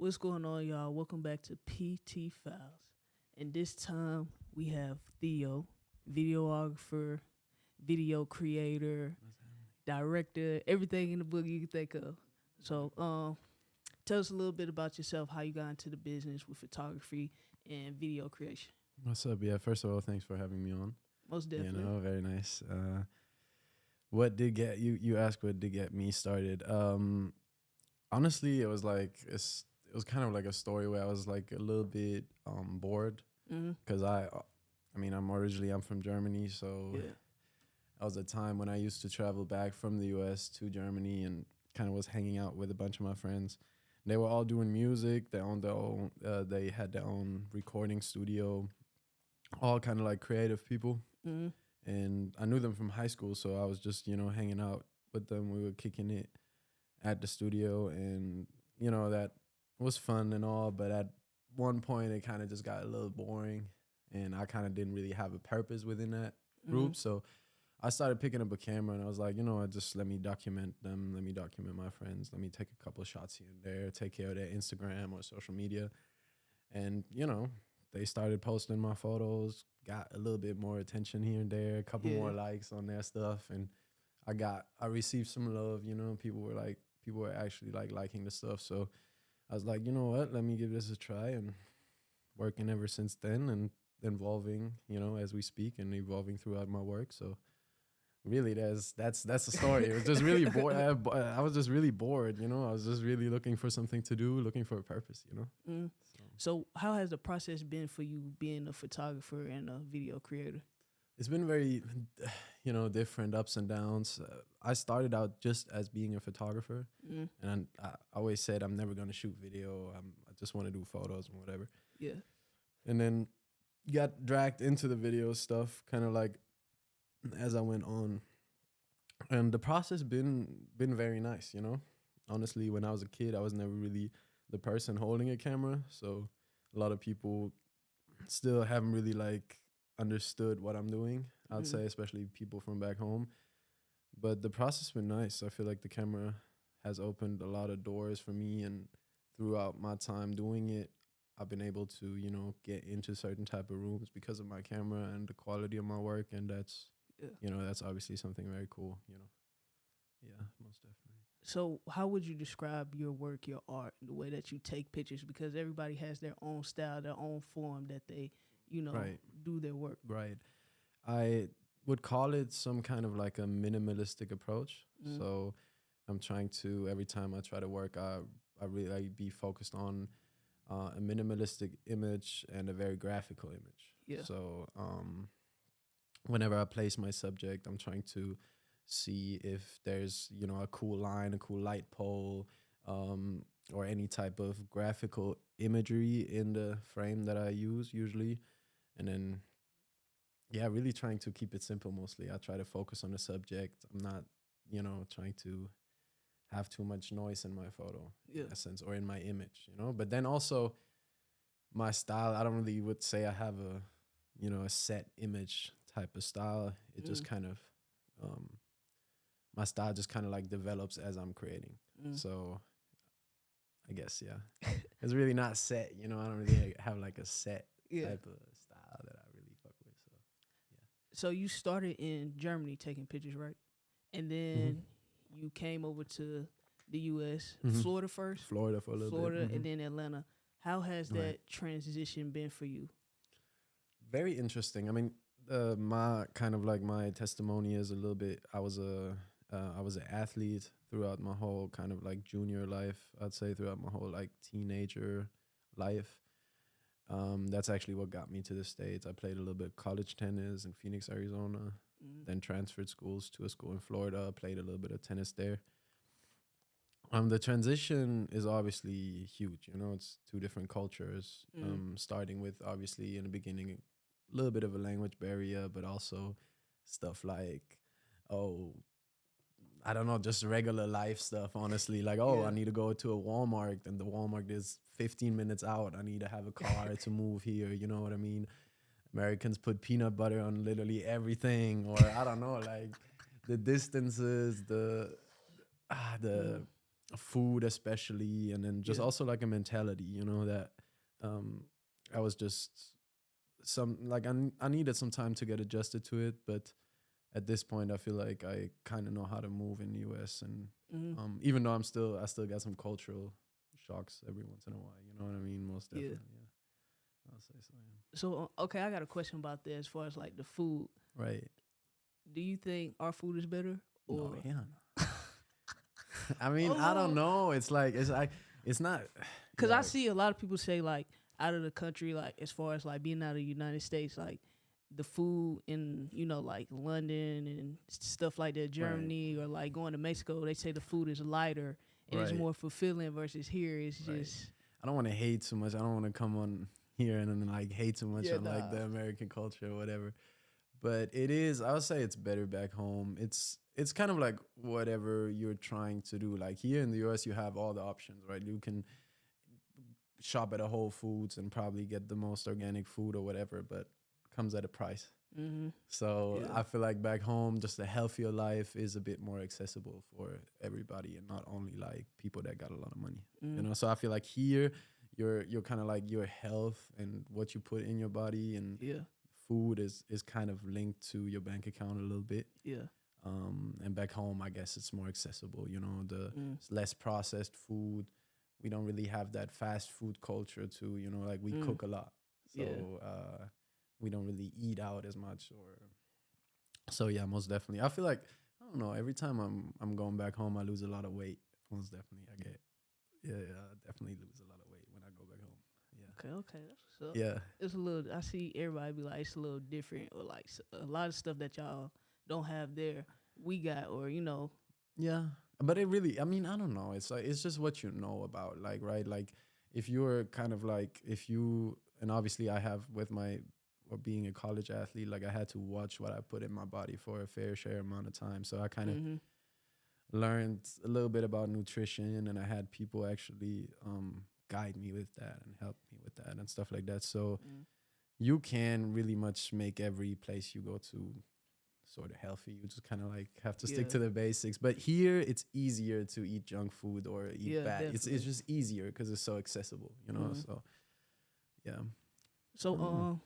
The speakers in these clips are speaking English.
What's going on, y'all? Welcome back to PT Files. And this time we have Theo, videographer, video creator, director, everything in the book you can think of. So, tell us a little bit about yourself, how you got into the business with photography and video creation. What's up? Yeah, first of all, thanks for having me on. Most definitely. Very nice. What did get you? You asked what did get me started. Honestly, it was kind of like a story where I was like a little bit bored because I'm from Germany, so Yeah. that was a time when I used to travel back from the U.S. to Germany and kind of was hanging out with a bunch of my friends. They were all doing music. They owned their own. They had their own recording studio. All kind of like creative people. Mm-hmm. And I knew them from high school, so I was just, hanging out with them. We were kicking it at the studio, and, that was fun and all. But at one point, it kind of just got a little boring, and I kind of didn't really have a purpose within that group. So I started picking up a camera, and I was like, just let me document them. Let me document my friends. Let me take a couple of shots here and there, take care of their Instagram or social media. And, they started posting my photos, got a little bit more attention here and there, a couple more likes on their stuff. And I received some love, people were actually like liking the stuff. So I was like, you know what, let me give this a try, and working ever since then and evolving, as we speak, and evolving throughout my work. So really that's the story. It was just really bored. I was just really bored, I was just really looking for something to do, looking for a purpose, So how has the process been for you being a photographer and a video creator? It's been very, different ups and downs. I started out just as being a photographer, and I always said I'm never going to shoot video. I just want to do photos and whatever. Yeah. And then got dragged into the video stuff, kind of like as I went on. And the process been very nice, Honestly, when I was a kid, I was never really the person holding a camera, so a lot of people still haven't really like understood what I'm doing, I'd say, especially people from back home. But the process has been nice. I feel like the camera has opened a lot of doors for me, and throughout my time doing it, I've been able to, get into certain type of rooms because of my camera and the quality of my work, and that's that's obviously something very cool, Yeah, most definitely. So how would you describe your work, your art, the way that you take pictures? Because everybody has their own style, their own form that they, Right. do their work. Right. I would call it some kind of like a minimalistic approach. So I'm trying to, every time I try to work, I really like be focused on a minimalistic image and a very graphical image. Yeah. So whenever I place my subject, I'm trying to see if there's, a cool line, a cool light pole, or any type of graphical imagery in the frame that I use usually. And then, really trying to keep it simple mostly. I try to focus on the subject. I'm not, trying to have too much noise in my photo, in a sense, or in my image, But then also my style, I don't really would say I have a set image type of style. It just kind of, my style just kind of like develops as I'm creating. So I guess, it's really not set, I don't really have like a set type of style that I really fuck with. So, So you started in Germany taking pictures, right? And then you came over to the U.S., Florida first? Florida for a little bit. And then Atlanta. How has that transition been for you? Very interesting. I mean, my kind of like my testimony is a little bit, I was an athlete throughout my whole kind of like junior life, I'd say throughout my whole like teenager life. That's actually what got me to the States. I played a little bit of college tennis in Phoenix, Arizona, then transferred schools to a school in Florida, played a little bit of tennis there. The transition is obviously huge, it's two different cultures, starting with obviously in the beginning, a little bit of a language barrier, but also stuff like, I don't know, just regular life stuff, honestly. Like, I need to go to a Walmart, and the Walmart is 15 minutes out. I need to have a car to move here. You know what I mean? Americans put peanut butter on literally everything, or I don't know, like the distances, the food especially, and then just Yeah. also like a mentality, you know, that I was just I needed some time to get adjusted to it, but at this point I feel like I kind of know how to move in the US, and Mm-hmm. even though I still get some cultural shocks every once in a while, you know what I mean? Most Yeah. definitely, yeah. I'll say so, yeah. So okay, I got a question about that as far as like the food. Right. Do you think our food is better No, or? hell no. I mean, I don't Oh, know. It's not. because I Yeah. see a lot of people say like out of the country, like as far as like being out of the United States, like the food in like London and stuff like that, Right. Germany or like going to Mexico, they say the food is lighter and it's Right. more fulfilling versus here. It's Right. just I don't want to hate too much. I don't want to come on here and then like hate too much Yeah, on like the nah. American culture or whatever. But it is. I would say it's better back home. It's kind of like whatever you're trying to do. Like here in the US, you have all the options, right? You can shop at a Whole Foods and probably get the most organic food or whatever, but comes at a price. mm-hmm. So Yeah. I feel like back home, just a healthier life is a bit more accessible for everybody, and not only like people that got a lot of money. You know, so I feel like here, you're kind of like your health and what you put in your body and Yeah, food is kind of linked to your bank account a little bit. yeah, And back home, I guess it's more accessible. You know, mm. it's less processed food. We don't really have that fast food culture too. You know, like we cook a lot, so Yeah. we don't really eat out as much. Or so yeah, most definitely. I feel like I don't know. Every time I'm going back home, I lose a lot of weight. Most definitely, I get I definitely lose a lot of weight when I go back home. Yeah, Okay, that's what's up. yeah. It's a little. I see everybody be like it's a little different, or like a lot of stuff that y'all don't have there. We got, or Yeah, but it really, I mean, I don't know. It's like it's just what you know about, like, right? Like, if you're kind of like, if you, and obviously, I have with my or being a college athlete, like I had to watch what I put in my body for a fair share amount of time. So I kind of mm-hmm. learned a little bit about nutrition, and I had people actually guide me with that and help me with that and stuff like that. So Mm. you can really much make every place you go to sort of healthy. You just kind of like have to stick Yeah. to the basics. But here, it's easier to eat junk food or eat Yeah, bad. It's definitely. just easier because it's so accessible, you know. Mhm. So yeah. So, Mm.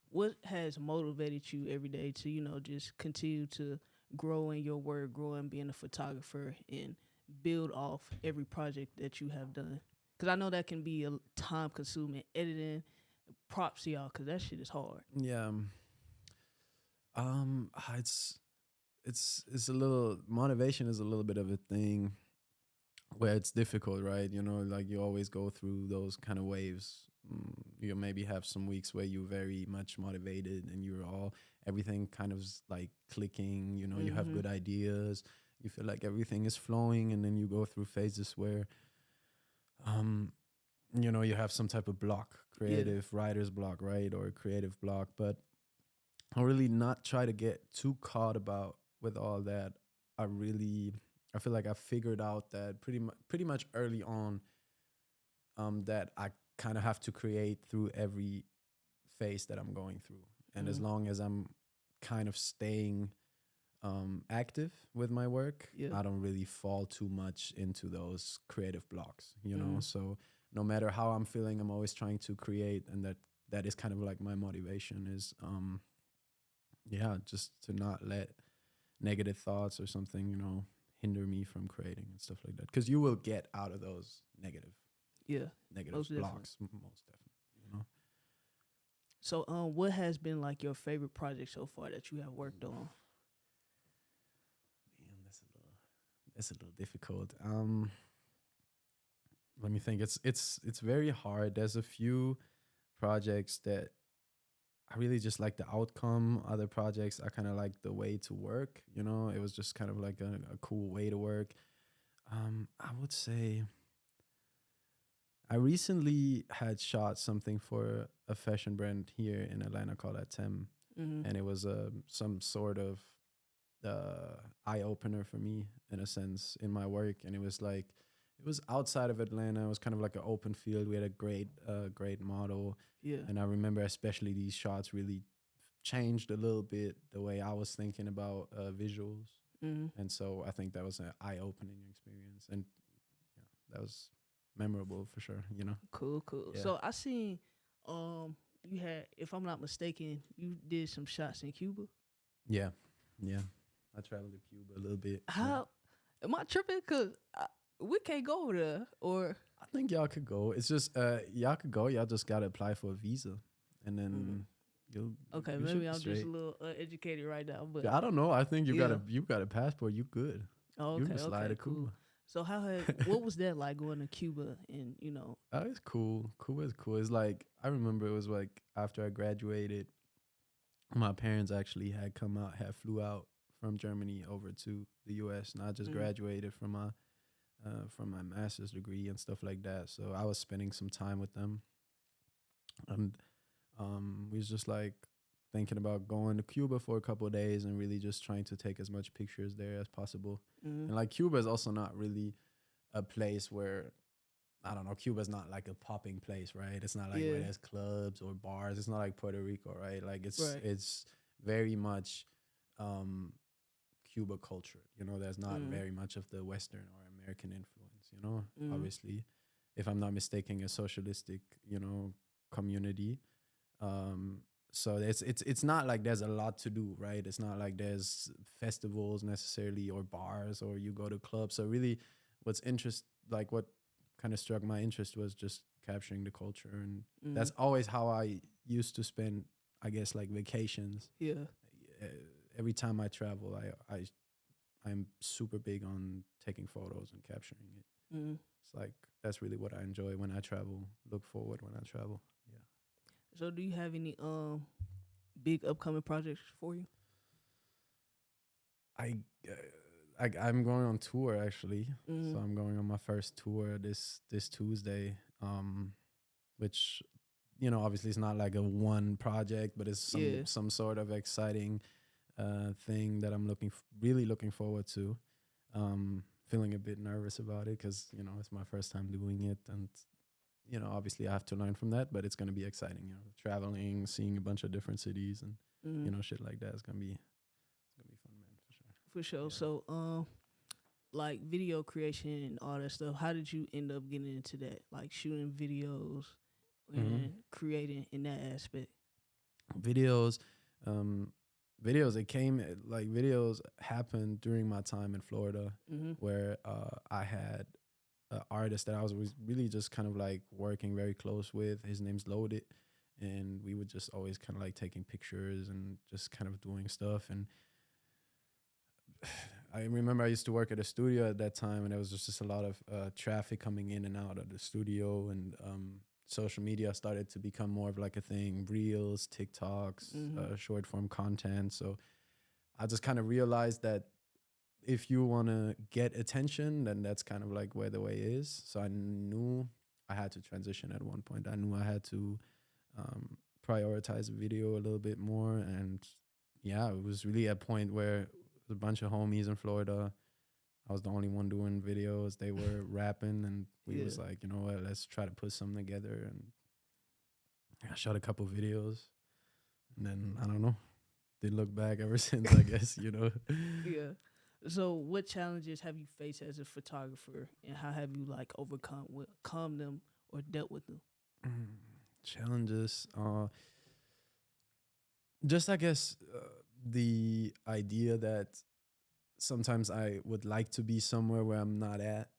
what has motivated you every day to just continue to grow in your work, grow in being a photographer, and build off every project that you have done? Because I know that can be a time consuming editing. Props to y'all, because that shit is hard. Yeah. It's it's a little motivation is a little bit of a thing where it's difficult, right? You know, like you always go through those kind of waves. You maybe have some weeks where you're very much motivated and you're all everything kind of like clicking. You know, you have Mm-hmm. good ideas. You feel like everything is flowing, and then you go through phases where, um, you know, you have some type of block, Yeah. creative writer's block, right, or creative block. But I really not try to get too caught about with all that. I feel like I figured out that pretty much early on, that I kind of have to create through every phase that I'm going through. And as Mm-hmm. long as I'm kind of staying active with my work, Yeah. I don't really fall too much into those creative blocks, you know? Mhm. So no matter how I'm feeling, I'm always trying to create. And that is kind of like my motivation is, yeah, just to not let negative thoughts or something, you know, hinder me from creating and stuff like that. Because you will get out of those Yeah. negative Most definitely. blocks, most definitely, you know. So, what has been like your favorite project so far that you have worked on? Damn, that's a little difficult. Let me think. It's very hard. There's a few projects that I really just like the outcome. Other projects I kind of like the way to work. You know, it was just kind of like a cool way to work. I would say I recently had shot something for a fashion brand here in Atlanta called Atem, Mm-hmm. and it was some sort of eye opener for me in a sense in my work. And it was outside of Atlanta. It was kind of like an open field. We had a great model, Yeah. and I remember especially these shots really changed a little bit the way I was thinking about visuals. Mm-hmm. And so I think that was an eye opening experience. And memorable for sure. You know. Cool. Yeah. So I seen you had, if I'm not mistaken, you did some shots in Cuba. Yeah. Yeah. I traveled to Cuba a little bit. How am I tripping? Cause we can't go over there. Or I think y'all could go. It's just y'all could go. Y'all just gotta apply for a visa, and then you'll. okay, you maybe should be I'm just straight. a little uneducated right now. But I don't know. I think Yeah. you got a passport. You good. oh, You okay, can slide to cool. Cuba. So what was that like going to Cuba and It's cool. Cuba is cool. It's like I remember it was like after I graduated, my parents actually had flew out from Germany over to the U.S. and I just Mhm. graduated from my master's degree and stuff like that. So I was spending some time with them, and we was just like thinking about going to Cuba for a couple of days and really just trying to take as much pictures there as possible. And like Cuba is also not really a place where I don't know. Cuba's not like a popping place, right? It's not like where Yeah. there's clubs or bars. It's not like Puerto Rico, right? Like Right. it's very much Cuba culture. You know, there's not Mhm. very much of the Western or American influence. You know, Mhm. obviously, if I'm not mistaken, a socialistic, you know, community. So it's not like there's a lot to do, right? It's not like there's festivals necessarily or bars or you go to clubs. So really, what kind of struck my interest was just capturing the culture, and that's always how I used to spend, I guess, like vacations. yeah. Uh, Every time I travel, I'm super big on taking photos and capturing it. Mhm. It's like that's really what I enjoy when I travel. Look forward when I travel. Yeah. So do you have any big upcoming projects for you? I, I'm going on tour actually. So Mhm. I'm going on my first tour this Tuesday. Which obviously it's not like a one project, but it's Yeah. some sort of exciting thing that I'm really looking forward to. Feeling a bit nervous about it because it's my first time doing it, and obviously I have to learn from that, but it's gonna be exciting. Traveling, seeing a bunch of different cities, and shit like that. It's gonna be fun, man, for sure. For sure. Yeah. So like video creation and all that stuff, how did you end up getting into that? Like shooting videos and creating in that aspect? Videos, um, it came like videos happened during my time in Florida, where I had an artist that I was really just kind of like working very close with. His name's Loaded, and we would just always kind of like taking pictures and just kind of doing stuff. And I remember I used to work at a studio at that time, and there was just a lot of traffic coming in and out of the studio, and social media started to become more of like a thing, reels, TikToks, short form content. So I just kind of realized that if you want to get attention, then that's kind of like where the way is. So I knew I had to transition at one point. I knew I had to prioritize video a little bit more. And yeah, it was really a point where a bunch of homies in Florida, I was the only one doing videos. They were rapping, and we was like, you know what, let's try to put something together. And I shot a couple videos, and then I don't know, didn't look back ever since, I guess, Yeah. So what challenges have you faced as a photographer, and how have you like overcome them or dealt with them? Challenges, just I guess the idea that sometimes I would like to be somewhere where I'm not at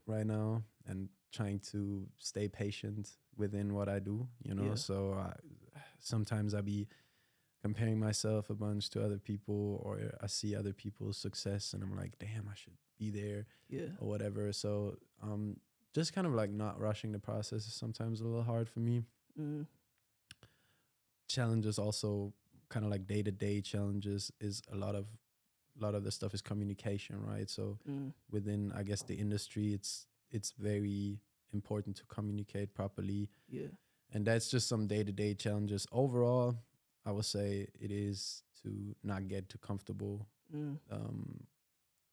right now, and trying to stay patient within what I do, Yeah. So sometimes I be comparing myself a bunch to other people, or I see other people's success and I'm like, damn, I should be there, or whatever. So just kind of like not rushing the process is sometimes a little hard for me. Challenges also kind of like day-to-day challenges is a lot of the stuff is communication, right? So within, I guess, the industry, it's very important to communicate properly. Yeah. And that's just some day-to-day challenges. Overall, I would say it is to not get too comfortable,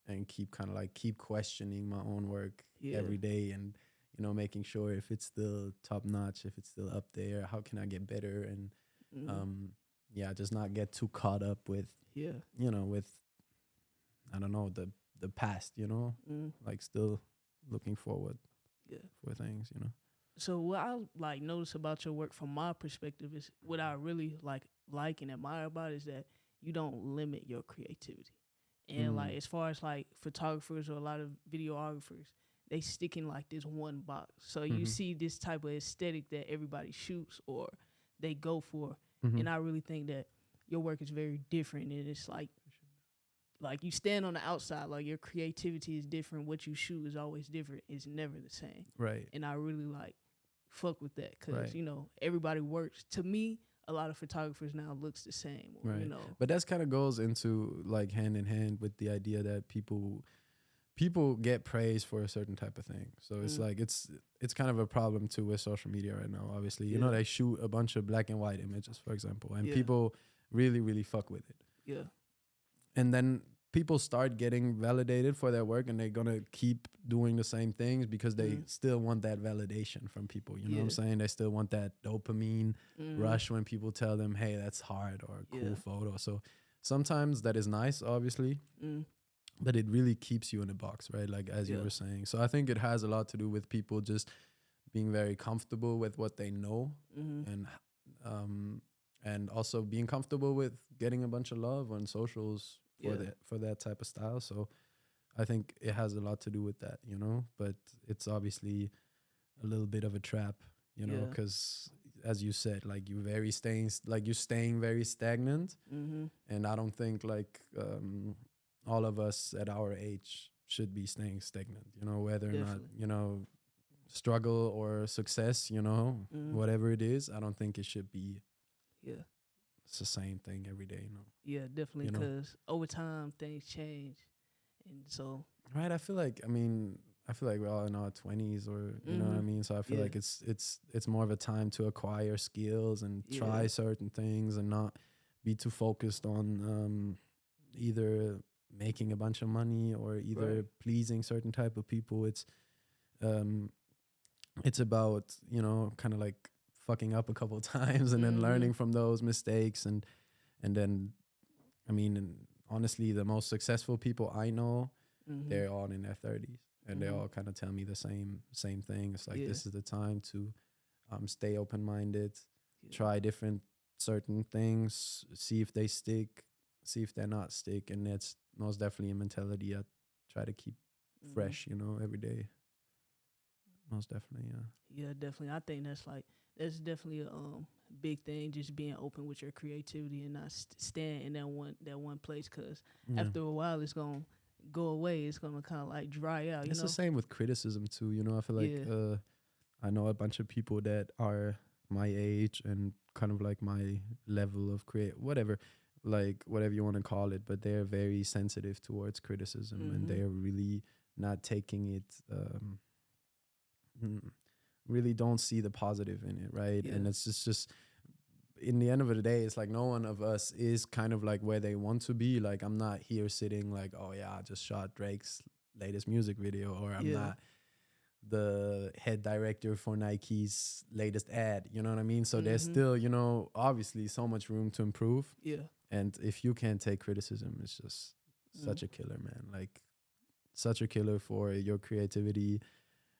and keep questioning my own work every day, and making sure if it's still top notch, if it's still up there, how can I get better, and just not get too caught up with with I don't know the past, like still looking forward. Yeah. for things, you know. So what I like notice about your work from my perspective is what I really like and admire about it is that you don't limit your creativity. And like as far as like photographers or a lot of videographers, they stick in like this one box. So you see this type of aesthetic that everybody shoots or they go for. And I really think that your work is very different, and it's like you stand on the outside, like your creativity is different. What you shoot is always different. It's never the same. Right. And I really like fuck with that because Right. you know everybody works. To me, a lot of photographers now looks the same. Or, Right. You know, But that's kind of goes into like hand in hand with the idea that people get praise for a certain type of thing. So it's like it's kind of a problem too with social media right now. Obviously, you know, they shoot a bunch of black and white images, for example, and people really, really fuck with it. Yeah. And then people start getting validated for their work, and they're gonna keep doing the same things because they still want that validation from people. You know what I'm saying? They still want that dopamine rush when people tell them, "Hey, that's hard," or "Cool photo." So sometimes that is nice, obviously. But it really keeps you in a box, right? Like as you were saying. So I think it has a lot to do with people just being very comfortable with what they know, and also being comfortable with getting a bunch of love on socials for that type of style. So I think it has a lot to do with that, you know. But it's obviously a little bit of a trap, you know, because as you said, like you're staying very stagnant, and I don't think like all of us at our age should be staying stagnant, you know, whether or not, you know, struggle or success, you know, whatever it is, I don't think it should be it's the same thing every day, you know. Yeah, definitely, because over time things change. And so right, I feel like we're all in our 20s, or you know what I mean, so I feel like it's more of a time to acquire skills and try certain things and not be too focused on either making a bunch of money or either pleasing certain type of people. It's about, you know, kind of like fucking up a couple of times and then learning from those mistakes, and then I mean, and honestly, the most successful people I know, they're all in their 30s, and they all kind of tell me the same thing. It's like this is the time to stay open-minded, try different certain things, see if they stick, see if they're not stick, and that's most definitely a mentality I try to keep fresh, you know, every day. Most definitely, yeah, definitely. I think that's definitely a big thing, just being open with your creativity and not staying in that one place, because after a while it's gonna go away. It's gonna kind of like dry out. It's the same with criticism too, you know. I feel like I know a bunch of people that are my age and kind of like my level of whatever you want to call it, but they're very sensitive towards criticism, and they're really not taking it really don't see the positive in it, right? And it's just in the end of the day, it's like no one of us is kind of like where they want to be. Like I'm not here sitting like, oh yeah, I just shot Drake's latest music video, or I'm not the head director for Nike's latest ad, you know what I mean? So there's still, you know, obviously so much room to improve. And if you can't take criticism, it's just such a killer, man. Like such a killer for your creativity.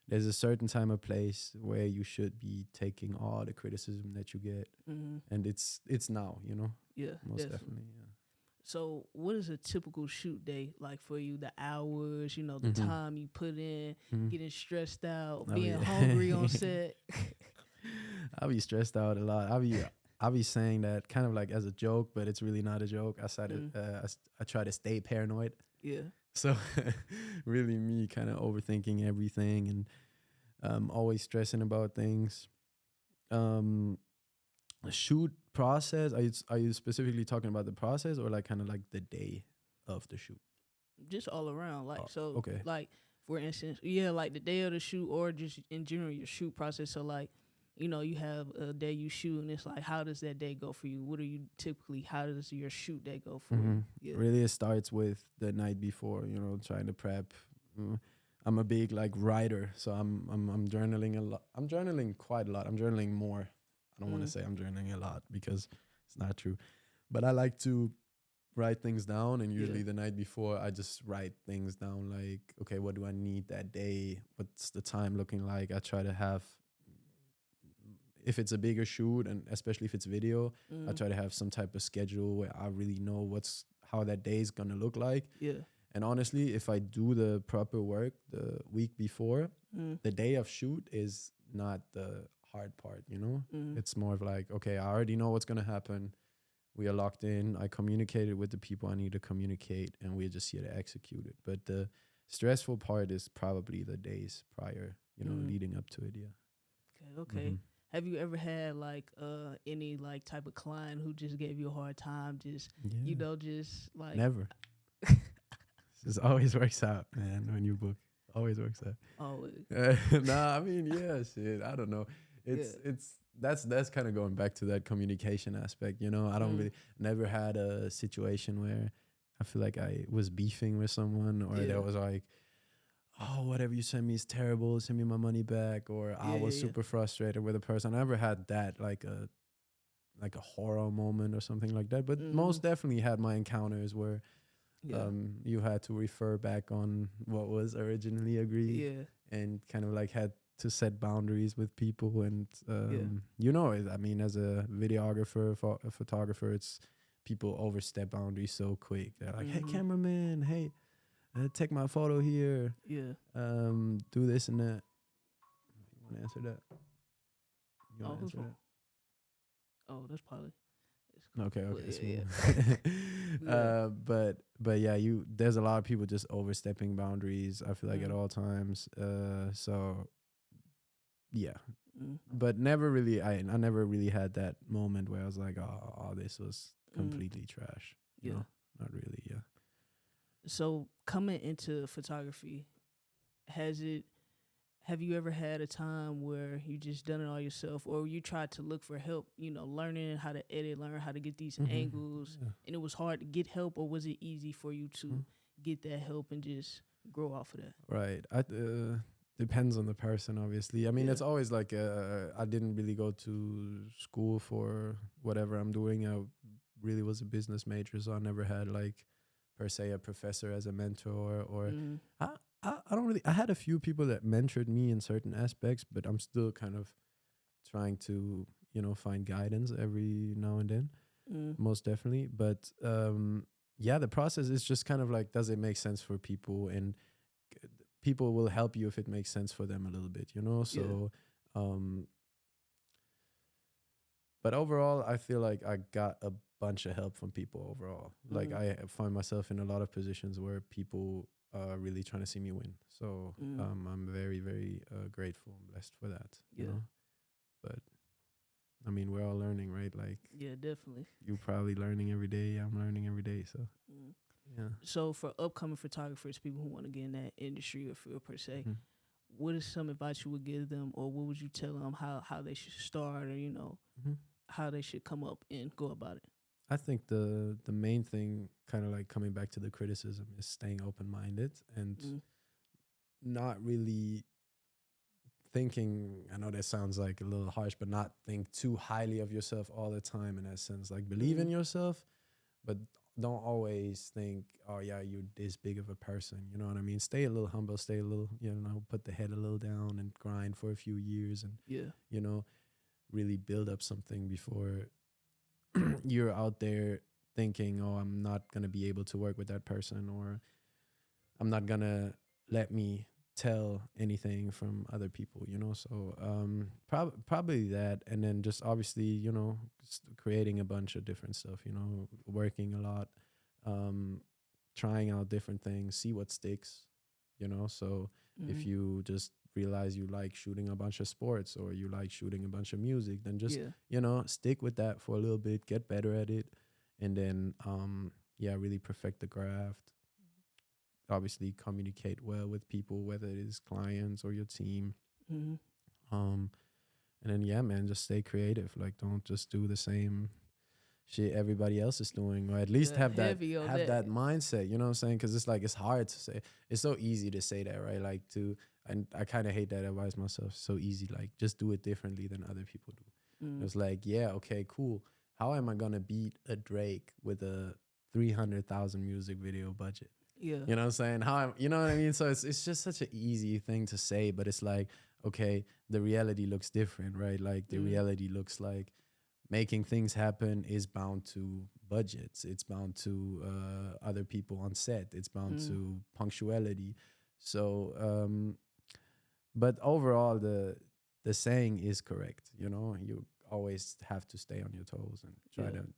There's a certain time or place where you should be taking all the criticism that you get, and it's now, you know. Most definitely. So what is a typical shoot day like for you? The hours, you know, the time you put in, getting stressed out, being hungry on set. I'll be stressed out a lot. I'll be saying that kind of like as a joke, but it's really not a joke. I try to stay paranoid. So really me kind of overthinking everything and always stressing about things. Shoot process, are you specifically talking about the process or like kind of like the day of the shoot? Just all around. Like okay. Like for instance, like the day of the shoot, or just in general your shoot process. So like, you know, you have a day you shoot, and it's like, how does that day go for you? How does your shoot day go for you? Really, it starts with the night before, you know, trying to prep. I'm a big like writer, so I'm journaling a lot. I'm journaling quite a lot. I'm journaling more. I don't want to say I'm journaling a lot because it's not true, but I like to write things down, and usually Yeah. the night before I just write things down, like, okay, what do I need that day, what's the time looking like. I try to have, if it's a bigger shoot, and especially if it's video, I try to have some type of schedule where I really know how that day is gonna look like. Yeah. And honestly, if I do the proper work the week before, the day of shoot is not the hard part, you know? It's more of like, okay, I already know what's gonna happen. We are locked in. I communicated with the people I need to communicate, and we're just here to execute it. But the stressful part is probably the days prior, leading up to it. Yeah. Okay. Have you ever had like any like type of client who just gave you a hard time? Just just like never. This always works out, man. When you book, always works out. Always. Nah, I mean, yeah, shit. I don't know. That's kind of going back to that communication aspect. I don't really never had a situation where I feel like I was beefing with someone, or there was like, oh, whatever you send me is terrible, send me my money back, or I was super frustrated with a person. I never had that like a horror moment or something like that, but most definitely had my encounters where you had to refer back on what was originally agreed, and kind of like had to set boundaries with people. And I mean, as a videographer, a photographer, it's people overstep boundaries so quick. They're like, hey, cameraman, hey, take my photo here. Do this and that. You want to answer that? You want to answer that? Oh, that's probably. Okay, Yeah. But yeah, there's a lot of people just overstepping boundaries, I feel like, at all times. So yeah. But never really, I never really had that moment where I was like, oh, this was completely trash. No, not really. Yeah. So coming into photography, have you ever had a time where you just done it all yourself, or you tried to look for help, learning how to edit, learn how to get these angles, and it was hard to get help, or was it easy for you to get that help and just grow off of that? Right. Depends on the person, obviously. I mean, it's always like, I didn't really go to school for whatever I'm doing. I really was a business major, so I never had like per se a professor as a mentor, or I don't really. I had a few people that mentored me in certain aspects, but I'm still kind of trying to, find guidance every now and then, most definitely. But the process is just kind of like, does it make sense for people? And people will help you if it makes sense for them a little bit, So, but overall, I feel like I got a bunch of help from people overall. Like, I find myself in a lot of positions where people really trying to see me win. So I'm very, very grateful and blessed for that. You know? But I mean, we're all learning, right? Like, definitely. You're probably learning every day. I'm learning every day. So yeah. So for upcoming photographers, people who want to get in that industry or field per se, what is some advice you would give them, or what would you tell them how they should start, or how they should come up and go about it? I think the main thing, kind of like coming back to the criticism, is staying open-minded and not really thinking, I know that sounds like a little harsh, but not think too highly of yourself all the time, in that sense. Like, believe in yourself, but don't always think, oh yeah, you're this big of a person. You know what I mean? Stay a little humble, stay a little, put the head a little down and grind for a few years, and really build up something before you're out there thinking, oh, I'm not going to be able to work with that person, or I'm not going to let me tell anything from other people, So probably that. And then just obviously, creating a bunch of different stuff, working a lot, trying out different things, see what sticks, So if you just realize you like shooting a bunch of sports, or you like shooting a bunch of music, then just stick with that for a little bit, get better at it, and then really perfect the craft. Obviously communicate well with people, whether it is clients or your team. And then man, just stay creative. Like, don't just do the same shit everybody else is doing, or at least have that mindset, you know what I'm saying? Because it's like, it's hard to say. It's so easy to say that, right? Like, and I kind of hate that advice myself. It's so easy, like, just do it differently than other people do. It's like, okay, cool. How am I gonna beat a Drake with a $300,000 music video budget. Yeah. You know what I'm saying? You know what I mean? So it's just such an easy thing to say, but it's like, okay, the reality looks different, right? Like the reality looks like making things happen is bound to budgets. It's bound to other people on set. It's bound to punctuality. So, but overall, the saying is correct. You know, you always have to stay on your toes and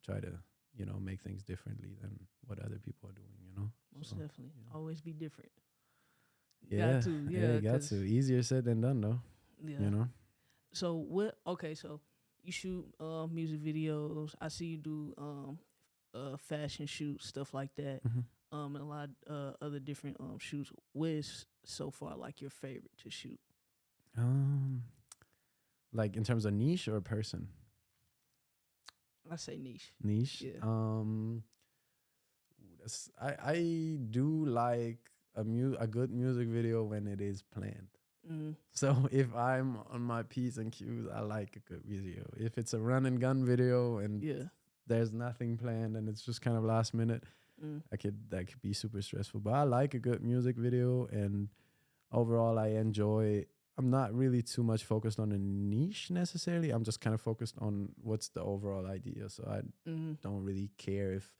try to you know, make things differently than what other people are doing. You know, most definitely. Yeah. Always be different. Yeah, got to, you got to. Easier said than done, though. Yeah. You know. So what? Okay, so you shoot music videos. I see you do fashion shoots, stuff like that. And a lot of other different shoots. What is so far like your favorite to shoot? Like in terms of niche or person? I say niche. Niche. Yeah. I do like a good music video when it is planned. So if I'm on my P's and Q's, I like a good video. If it's a run and gun video and there's nothing planned and it's just kind of last minute, that could be super stressful. But I like a good music video, and overall I enjoy. I'm not really too much focused on a niche necessarily. I'm just kind of focused on what's the overall idea. So I don't really care if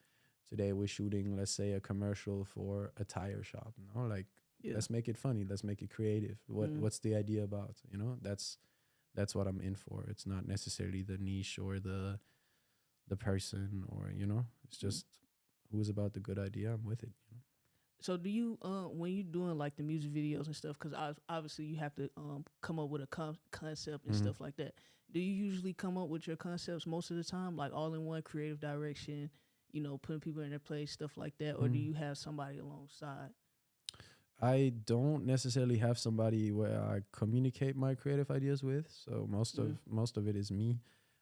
today we're shooting, let's say, a commercial for a tire shop. You know, like let's make it funny, let's make it creative. What's the idea about? You know, that's what I'm in for. It's not necessarily the niche or the person, or you know, it's just who's about the good idea. I'm with it. You know? So do you when you're doing like the music videos and stuff, because obviously you have to come up with a concept and stuff like that. Do you usually come up with your concepts most of the time, like all in one creative direction, you know, putting people in their place, stuff like that, or do you have somebody alongside? I don't necessarily have somebody where I communicate my creative ideas with. So most of it is me.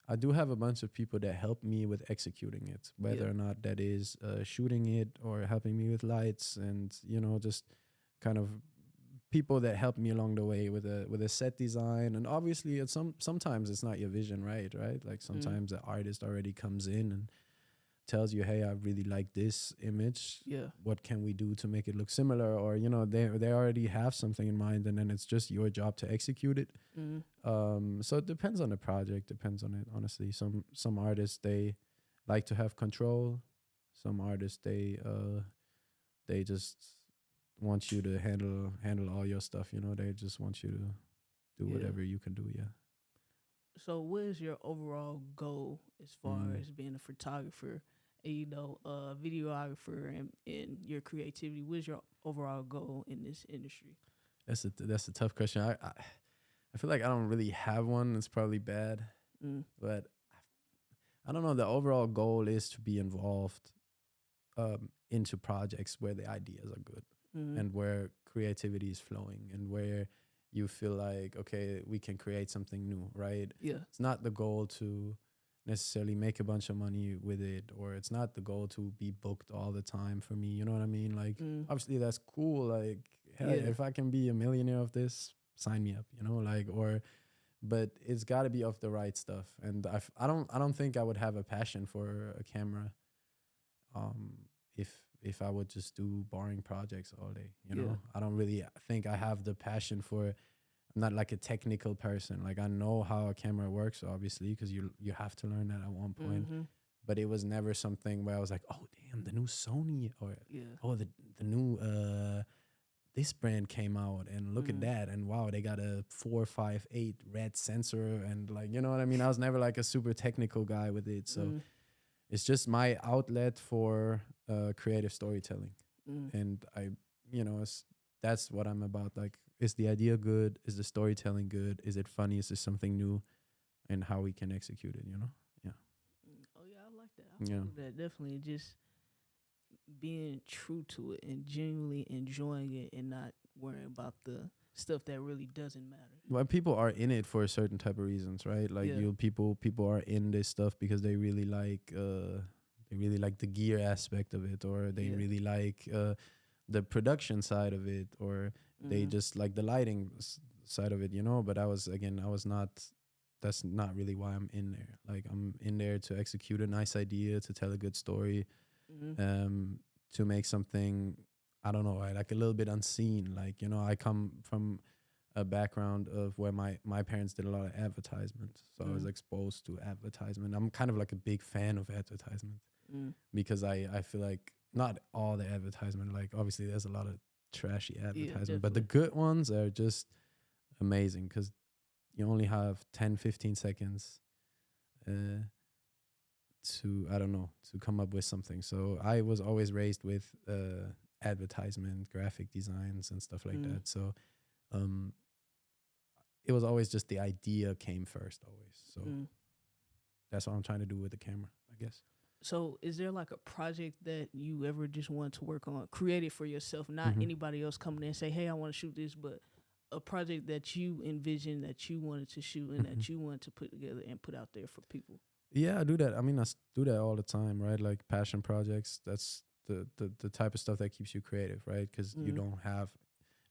I do have a bunch of people that help me with executing it, whether or not that is shooting it or helping me with lights, and you know, just kind of people that help me along the way with a set design. And obviously, sometimes it's not your vision, right? Like sometimes the artist already comes in and tells you, hey, I really like this image. Yeah. What can we do to make it look similar? Or, you know, they already have something in mind, and then it's just your job to execute it. So it depends on the project, depends on it, honestly. Some artists, they like to have control. Some artists, they just want you to handle all your stuff, you know. They just want you to do whatever you can do, So what is your overall goal as far as being a photographer, and, you know, a videographer, and your creativity? What is your overall goal in this industry? That's a tough question. I feel like I don't really have one. It's probably bad, but I don't know. The overall goal is to be involved into projects where the ideas are good and where creativity is flowing, and where you feel like, okay, we can create something new, right? Yeah. It's not the goal to necessarily make a bunch of money with it, or it's not the goal to be booked all the time for me. You know what I mean? Like, obviously that's cool. Like, hey, if I can be a millionaire of this, sign me up, you know, like, but it's got to be of the right stuff. And I don't think I would have a passion for a camera if I would just do boring projects all day, you know. I don't really think I have the passion for. I'm not like a technical person. Like, I know how a camera works, obviously, because you have to learn that at one point. But it was never something where I was like, oh damn, the new Sony, or oh the new this brand came out, and look at that, and wow, they got a 458 red sensor, and like, you know what I mean. I was never like a super technical guy with it, so. It's just my outlet for creative storytelling. And that's what I'm about. Like, is the idea good? Is the storytelling good? Is it funny? Is this something new? And how we can execute it, you know? Yeah. Oh, yeah, I like that. I like that. Definitely just being true to it and genuinely enjoying it, and not worrying about the stuff that really doesn't matter. Well, people are in it for a certain type of reasons, right? Like people are in this stuff because they really like the gear aspect of it, or they really like the production side of it, or they just like the lighting side of it, you know. But that's not really why I'm in there. Like, I'm in there to execute a nice idea, to tell a good story, to make something, I don't know, right, like a little bit unseen. Like, you know, I come from a background of where my parents did a lot of advertisement. So I was exposed to advertisement. I'm kind of like a big fan of advertisement because I feel like not all the advertisement, like obviously there's a lot of trashy advertisement, but the good ones are just amazing because you only have 10, 15 seconds to, I don't know, to come up with something. So I was always raised with advertisement, graphic designs and stuff like that. So it was always just the idea came first always. So that's what I'm trying to do with the camera, I guess. So is there like a project that you ever just want to work on, create it for yourself, not anybody else coming in and say, hey, I want to shoot this, but a project that you envisioned that you wanted to shoot and that you wanted to put together and put out there for people? Yeah, I do that. I mean, do that all the time, right? Like passion projects, that's the type of stuff that keeps you creative, right? Because you don't have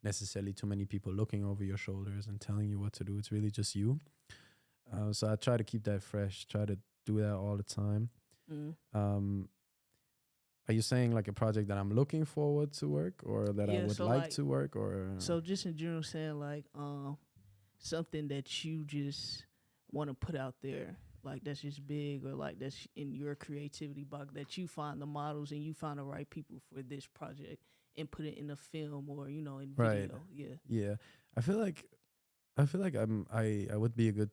necessarily too many people looking over your shoulders and telling you what to do. It's really just you. So I try to keep that fresh, try to do that all the time. Are you saying like a project that I'm looking forward to work or that I would like to work, or? So just in general saying like something that you just want to put out there, like that's just big, or like that's in your creativity box, that you find the models and you find the right people for this project and put it in a film or, you know, in video. Yeah. I feel like I would be a good,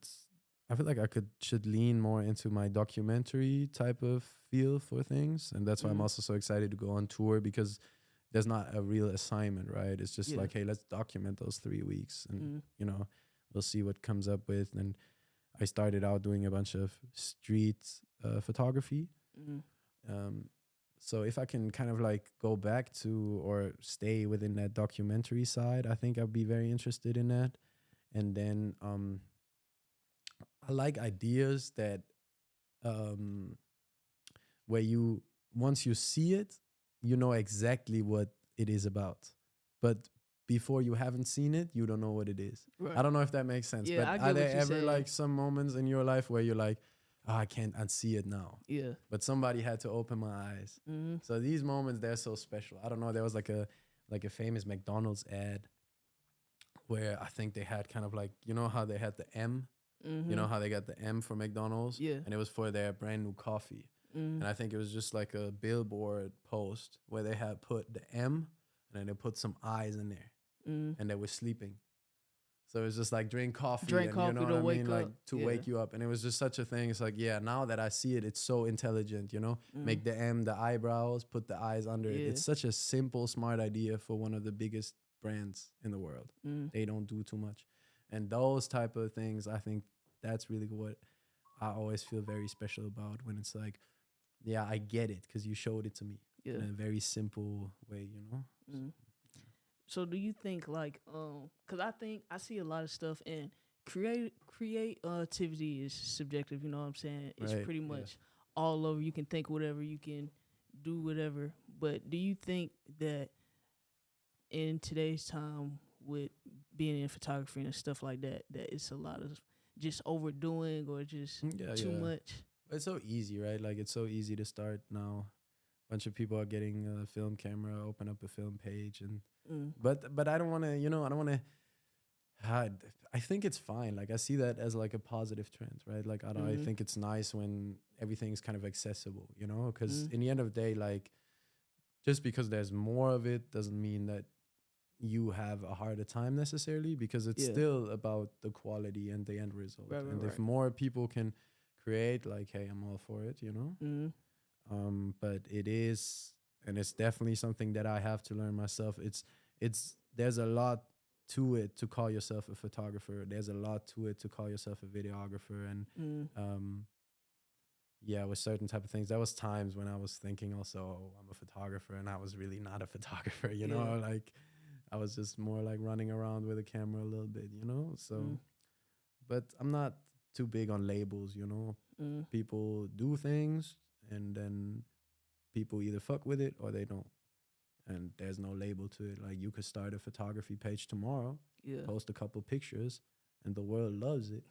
I feel like I should lean more into my documentary type of feel for things. And that's why I'm also so excited to go on tour, because there's not a real assignment, right? It's just like, hey, let's document those 3 weeks and, you know, we'll see what comes up with. And I started out doing a bunch of street photography. So if I can kind of like go back to or stay within that documentary side, I think I'd be very interested in that. And then I like ideas that where you, once you see it, you know exactly what it is about. But before you haven't seen it, you don't know what it is. Right. I don't know if that makes sense. Yeah, but are there ever like some moments in your life where you're like, oh, I can't unsee it now? Yeah. But somebody had to open my eyes. So these moments, they're so special. I don't know. There was like a famous McDonald's ad where I think they had kind of like, you know how they had the M? You know how they got the M for McDonald's? Yeah. And it was for their brand new coffee. And I think it was just like a billboard post where they had put the M and then they put some eyes in there. And they were sleeping. So it was just like drink coffee, you know what I mean? Like to wake you up. And it was just such a thing. It's like, yeah, now that I see it, it's so intelligent, you know? Make the M, the eyebrows, put the eyes under it. It's such a simple, smart idea for one of the biggest brands in the world. They don't do too much. And those type of things, I think that's really what I always feel very special about, when it's like, yeah, I get it because you showed it to me in a very simple way, you know? So do you think like, because I think I see a lot of stuff, and creativity is subjective, you know what I'm saying? It's pretty much all over. You can think whatever, you can do whatever. But do you think that in today's time with being in photography and stuff like that, that it's a lot of just overdoing or just too much? It's so easy, right? Like it's so easy to start now. A bunch of people are getting a film camera, open up a film page, and but I don't want to, you know, I don't want to hide. I think it's fine. Like I see that as like a positive trend, right? Like I think it's nice when everything's kind of accessible, you know, because in the end of the day, like just because there's more of it doesn't mean that you have a harder time necessarily, because it's still about the quality and the end result. And if more people can create, like, hey, I'm all for it, you know? But it is, and it's definitely something that I have to learn myself. There's a lot to it to call yourself a photographer. There's a lot to it to call yourself a videographer. And with certain type of things, there was times when I was thinking also, oh, I'm a photographer, and I was really not a photographer, you know? Like I was just more like running around with a camera a little bit, you know? So, but I'm not too big on labels, you know? People do things, and then people either fuck with it or they don't. And there's no label to it. Like you could start a photography page tomorrow, post a couple pictures, and the world loves it.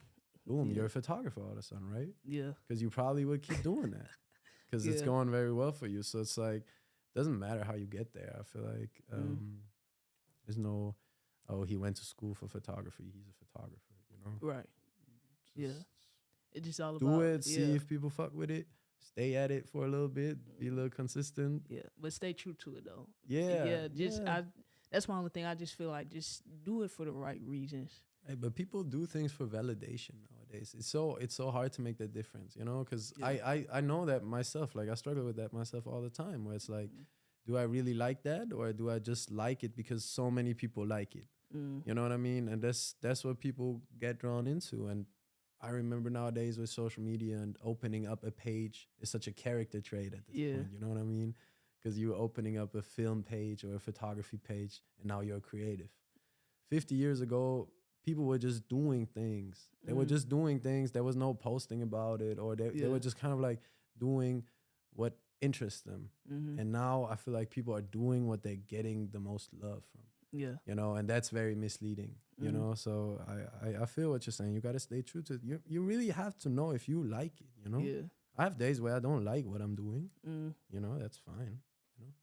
Boom, you're a photographer all of a sudden, right? Yeah. Because you probably would keep doing that. because it's going very well for you. So it's like, doesn't matter how you get there. I feel like there's no, oh, he went to school for photography, he's a photographer, you know? Right. Yeah. It's just all Do about it, see if people fuck with it, stay at it for a little bit, be a little consistent. Yeah, but stay true to it though. Yeah. That's my only thing. I just feel like just do it for the right reasons. Hey, but people do things for validation nowadays. It's so hard to make that difference, you know? Because I know that myself. Like I struggle with that myself all the time. Where it's like, do I really like that, or do I just like it because so many people like it? You know what I mean? And that's what people get drawn into. And I remember nowadays with social media and opening up a page is such a character trait at this point. You know what I mean? Because you're opening up a film page or a photography page, and now you're creative. 50 years ago, people were just doing things. They were just doing things. There was no posting about it, or they were just kind of like doing what interests them. And now I feel like people are doing what they're getting the most love from. Yeah. You know, and that's very misleading, you know? So I feel what you're saying. You got to stay true to it. You really have to know if you like it, you know? Yeah. I have days where I don't like what I'm doing. You know, that's fine. You know?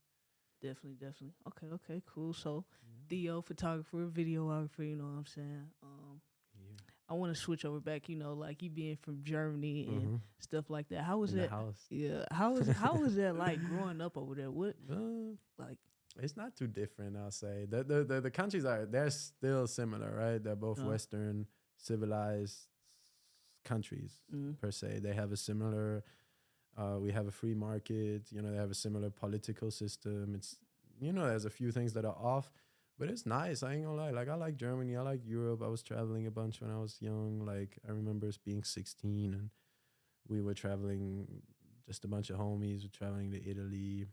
Definitely. Okay, cool. So Theo, photographer, videographer, you know what I'm saying? I want to switch over back, you know, like you being from Germany and stuff like that. How was that? Yeah. How was that like growing up over there? What like it's not too different, I'll say. The countries they're still similar, right? They're both Western, civilized countries per se. They have a similar, we have a free market, you know, they have a similar political system. It's, you know, there's a few things that are off, but it's nice. I ain't gonna lie. Like, I like Germany, I like Europe. I was traveling a bunch when I was young. Like, I remember being 16 and we were traveling, just a bunch of homies were traveling to Italy.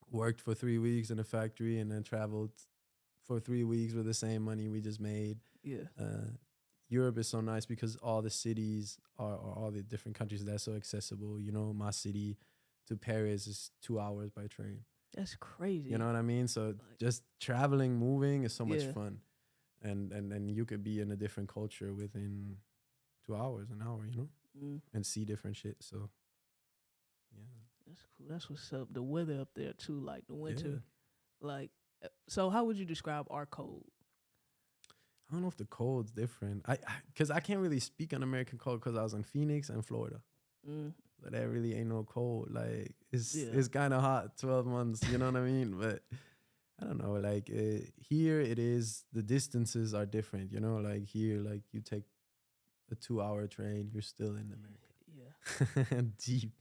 Worked for 3 weeks in a factory and then traveled for 3 weeks with the same money we just made. Yeah. Europe is so nice because all the cities are all the different countries, they're so accessible. You know, my city to Paris is 2 hours by train. That's crazy. You know what I mean? So like, just traveling, moving is so much fun. And you could be in a different culture within 2 hours, an hour, you know, and see different shit. So, yeah. That's cool. That's what's up. The weather up there too, like the winter. Like, so how would you describe our cold? I don't know if the cold's different. Because I can't really speak on American cold because I was in Phoenix and Florida. But there really ain't no cold. Like, it's kind of hot 12 months, you know what I mean? But I don't know. Like, here it is, the distances are different, you know? Like, here, like, you take a 2-hour train, you're still in America. Yeah. Deep.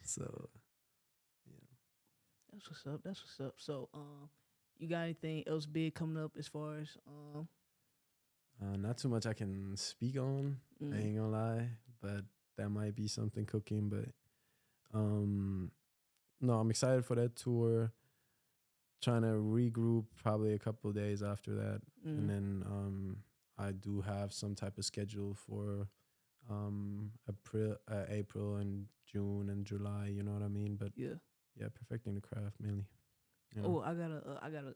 So, yeah. That's what's up. So, you got anything else big coming up as far as not too much I can speak on. I ain't gonna lie, but that might be something cooking. But no, I'm excited for that tour. Trying to regroup probably a couple of days after that, and then I do have some type of schedule for April and June and July. You know what I mean? But yeah, perfecting the craft mainly. You know? Oh, I got a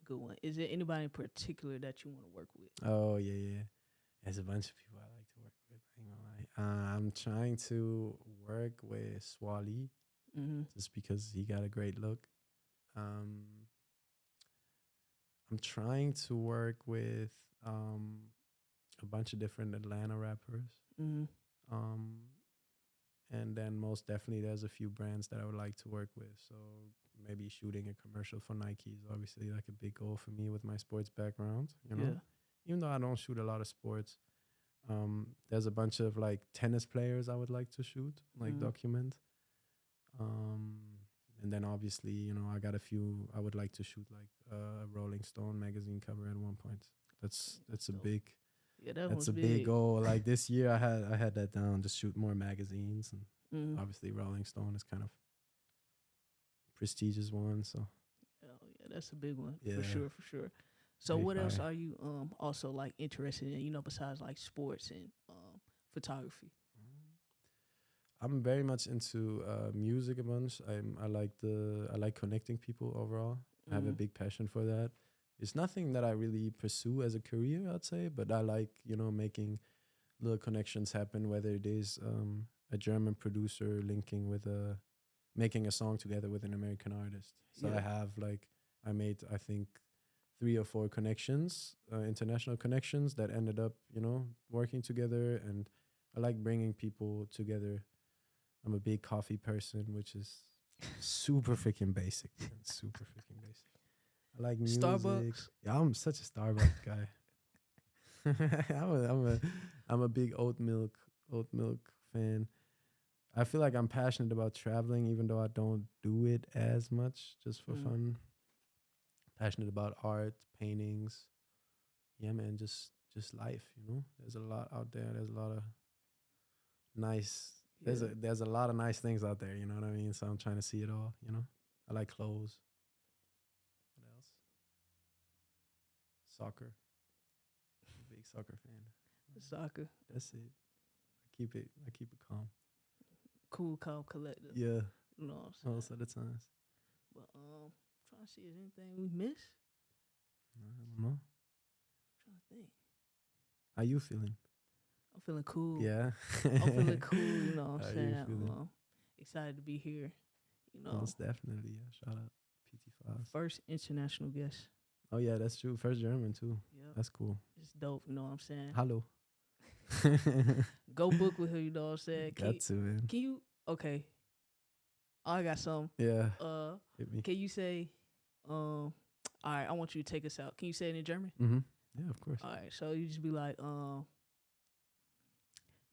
good one. Is there anybody in particular that you want to work with? Oh yeah. There's a bunch of people I like to work with. I ain't gonna lie. I'm trying to work with Swali, just because he got a great look. I'm trying to work with a bunch of different Atlanta rappers. And then most definitely there's a few brands that I would like to work with. So maybe shooting a commercial for Nike is obviously like a big goal for me with my sports background, you know? Even though I don't shoot a lot of sports, there's a bunch of like tennis players I would like to shoot, like document. And then obviously, you know, I got a few I would like to shoot, like a Rolling Stone magazine cover at one point. That's a big that's a big goal. Like this year I had that down, just shoot more magazines, and obviously Rolling Stone is kind of prestigious one, so that's a big one. For sure. So what else are you also like interested in, you know, besides like sports and photography? I'm very much into music a bunch. I like connecting people overall. I have a big passion for that. It's nothing that I really pursue as a career, I'd say, but I like, you know, making little connections happen, whether it is a German producer linking with making a song together with an American artist. So Yeah. I have like I made I think 3 or 4 connections, international connections that ended up working together, and I like bringing people together. I'm a big coffee person, which is super freaking basic, man. Super freaking basic. I like music. Starbucks? Yeah, I'm such a Starbucks guy. I'm a big oat milk fan. I feel like I'm passionate about traveling, even though I don't do it as much, just for fun. Passionate about art, paintings. Yeah, man, just life. There's a lot out there. There's a lot of nice. There's a lot of nice things out there. You know what I mean? So I'm trying to see it all. I like clothes. What else? Soccer. I'm a big soccer fan. Soccer. That's it. I keep it calm. Cool, calm, collective. Yeah. You know what I'm saying? Most of the times. But trying to see is anything we missed. I don't know. Trying to think. How you feeling? I'm feeling cool. Yeah. I'm feeling cool. You know what I'm How you saying? feeling? Excited to be here. Most definitely. Yeah. Shout out PTFiles. First international guest. Oh yeah, that's true. First German too. Yep. That's cool. It's dope. You know what I'm saying? Hello. Go book with her. You know what I'm saying? Got to, man. Can you? Okay. I got some. Yeah. Hit me. Can you say? All right. I want you to take us out. Can you say it in German? Mm-hmm. Yeah, of course. All right. So you just be like,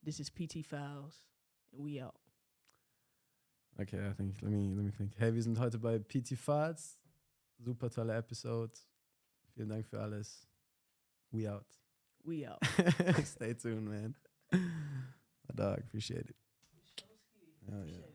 this is PTFiles and we out. Okay, I think let me think. Hey, wir sind heute bei PTFiles. Super tolle Episode. Vielen Dank für alles. We out. We out. Stay tuned, man. My dog, appreciate it. Hell yeah.